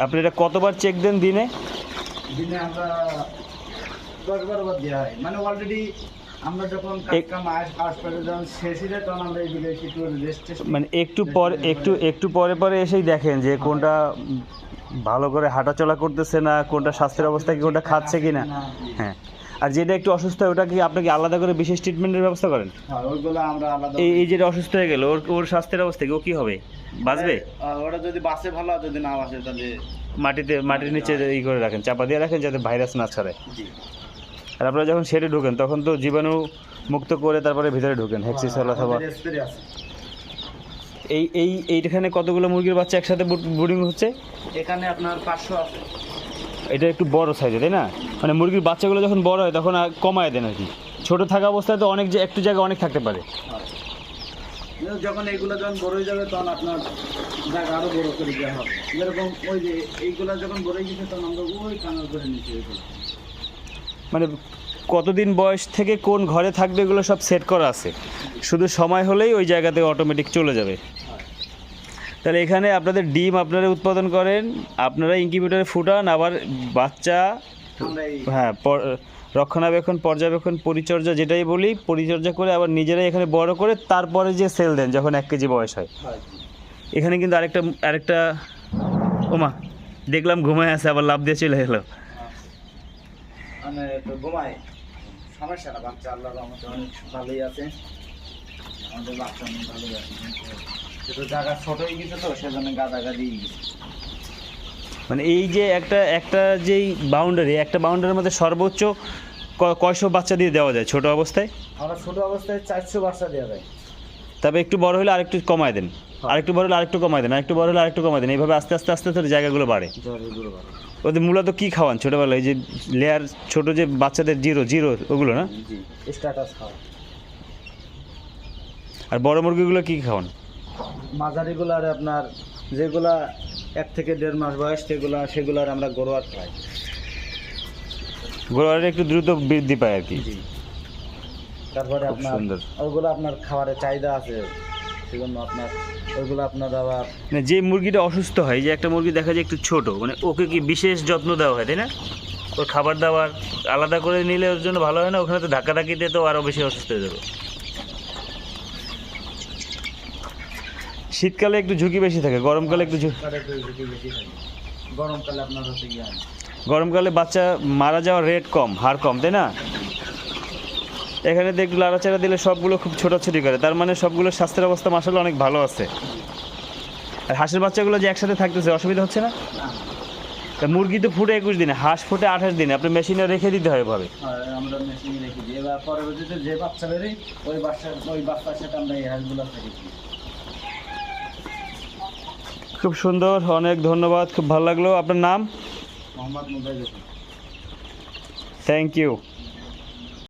আপনি এটা কতবার চেক দেন দিনে? দিনে আমরা 10-12 বার দেওয়া হয়, মানে অলরেডি আমরা যখন যখন শেষ হয়ে যায় তখন আমরা এগুলো একটু রেস্ট, মানে একটু পরে পরে এসেই দেখেন যে কোনটা ভালো করে হাঁটাচলা করতেছে না, কোনটা স্বাস্থ্যের অবস্থা কি, কোনটা খাচ্ছে কি না। হ্যাঁ, আর যেটা একটু অসুস্থ হয় ওটা কি আপনাকে আলাদা করে বিশেষ ট্রিটমেন্টের ব্যবস্থা করেন? হ্যাঁ, ওইগুলো আমরা আলাদা। এই যেটা অসুস্থ হয়ে গেল ওর স্বাস্থ্যের অবস্থা কি, ও কি হবে, বাঁচবে? ওটা যদি বাঁচে ভালো, যদি না বাঁচে তাহলে মাটির নিচে ই করে রাখেন, চাপা দিয়ে রাখেন যাতে ভাইরাস না ছড়ায়। জি। আর আপনারা যখন শেডে ঢোকেন তখন তো জীবাণু মুক্ত করে তারপরে ভিতরে ঢোকেন হেক্সিসল অথবা। এইখানে কতগুলো মুরগির বাচ্চা একসাথে ব্রুডিং হচ্ছে? এখানে আপনার 500 আছে। এটা একটু বড় সাইজে, তাই না? মানে মুরগির বাচ্চাগুলো যখন বড় হয় তখন কমায় দেন আর কি। ছোটো থাকা অবস্থায় তো একটু জায়গা অনেক থাকতে পারে। যখন এইগুলো যখন বড় হয়ে যাবে তখন আপনার জায়গা আরও বড় করে দেওয়া হবে। যেরকম ওই যে এইগুলো যখন বড় হয়ে গেছে তখন আমরা ওই কানাল করে নিচ্ছি। মানে কতদিন বয়স থেকে কোন ঘরে থাকবে এগুলো সব সেট করা আছে, শুধু সময় হলেই ওই জায়গাতে অটোমেটিক চলে যাবে। তাহলে এখানে আপনাদের ডিম আপনারা উৎপাদন করেন, আপনারা ইনকিউবেটরে ফুটান, আবার বাচ্চা, হ্যাঁ, রক্ষণাবেক্ষণ, পর্যবেক্ষণ, পরিচর্যা যেটাই বলি, পরিচর্যা করে আবার নিজেরাই এখানে বড় করে তারপরে যে সেল দেন যখন 1 কেজি বয়স হয়। এখানে কিন্তু আরেকটা ওমা দেখলাম ঘুমায় আছে, আবার লাফ দিয়ে চলে গেলো। মানে তো ঘুমায়, সমস্যা না, বাচ্চা আল্লাহর রহমতে অনেক ভালোই আছে, আমাদের বাচ্চা অনেক ভালোই আছে। কিন্তু জায়গা ছোট হয়ে গেছে তো সেজন্য গাদাগাদি গেছে। মানে এই যে একটা যেই বাউন্ডারি, একটা বাউন্ডারির মধ্যে সর্বোচ্চ কয়শো বাচ্চা দিয়ে দেওয়া যায় ছোট অবস্থায়? আমরা ছোট অবস্থায় 400 বাচ্চা দেওয়া যায়। তবে একটু বড় হলে আরেকটু কমায় দেন, আরেকটু বড় হলে আরেকটু কমায় দেন, আরেকটু বড় হলে আরেকটু কমায় দেন, এইভাবে আস্তে আস্তে জায়গাগুলো বাড়ে। ওদের মূলত কী খাওয়ান ছোটোবেলায়? এই যে লেয়ার ছোট যে বাচ্চাদের জিরো ওগুলো না? স্ট্যাটাস খাওয়া। আর বড় মুরগিগুলো কী খাওয়ান? মাঝারিগুলো আর আপনার যেগুলা 1 থেকে 1.5 মাস বয়স সেগুলার আমরা গরুয়ার খাই। গরুয়ারে একটু দ্রুত বৃদ্ধি পায় আর কি। তারপরে আপনার ওইগুলো আপনার খাবারের চাহিদা আছে, সেজন্য আপনার ওইগুলো আপনার আবার মানে যে মুরগিটা অসুস্থ হয়, যে একটা মুরগি দেখা যায় একটু ছোট, মানে ওকে কি বিশেষ যত্ন দেওয়া হয়, তাই না? ওর খাবার দাবার আলাদা করে নিলে ওর জন্য ভালো হয় না? ওখানে তো ধাক্কাধাক্কিতে তো আরও বেশি অসুস্থ হয়ে যাবে। শীতকালে একটু ঝুঁকি বেশি থাকে, গরমকালে একটু ঝুঁকি বেশি থাকে। গরমকালে আপনার হচ্ছে গিয়ে গরমকালে বাচ্চা মারা যাওয়ার রেট কম, হার কম, তাই না? এখানে তো একটু লাড়াচাড়া দিলে সবগুলো খুব ছোটাছুটি করে, তার মানে সবগুলোর স্বাস্থ্যের অবস্থা মাশাআল্লাহ অনেক ভালো আছে। আর হাঁসের বাচ্চাগুলো যে একসাথে থাকতেছে অসুবিধা হচ্ছে না? তা মুরগি তো ফুটে 21 দিনে, হাঁস ফুটে 28 দিনে, আপনি মেশিনে রেখে দিতে হয় এভাবে। আমরা মেশিনে রেখে দিই, এবার পরবর্তীতে যে বাচ্চা বেরোয় ওই বাচ্চার সাথে আমরা এই হাঁসগুলো রেখে দিই। খুব সুন্দর, অনেক ধন্যবাদ, খুব ভালো লাগলো। আপনার নাম? মোহাম্মদ মুজাহিদ। Thank you.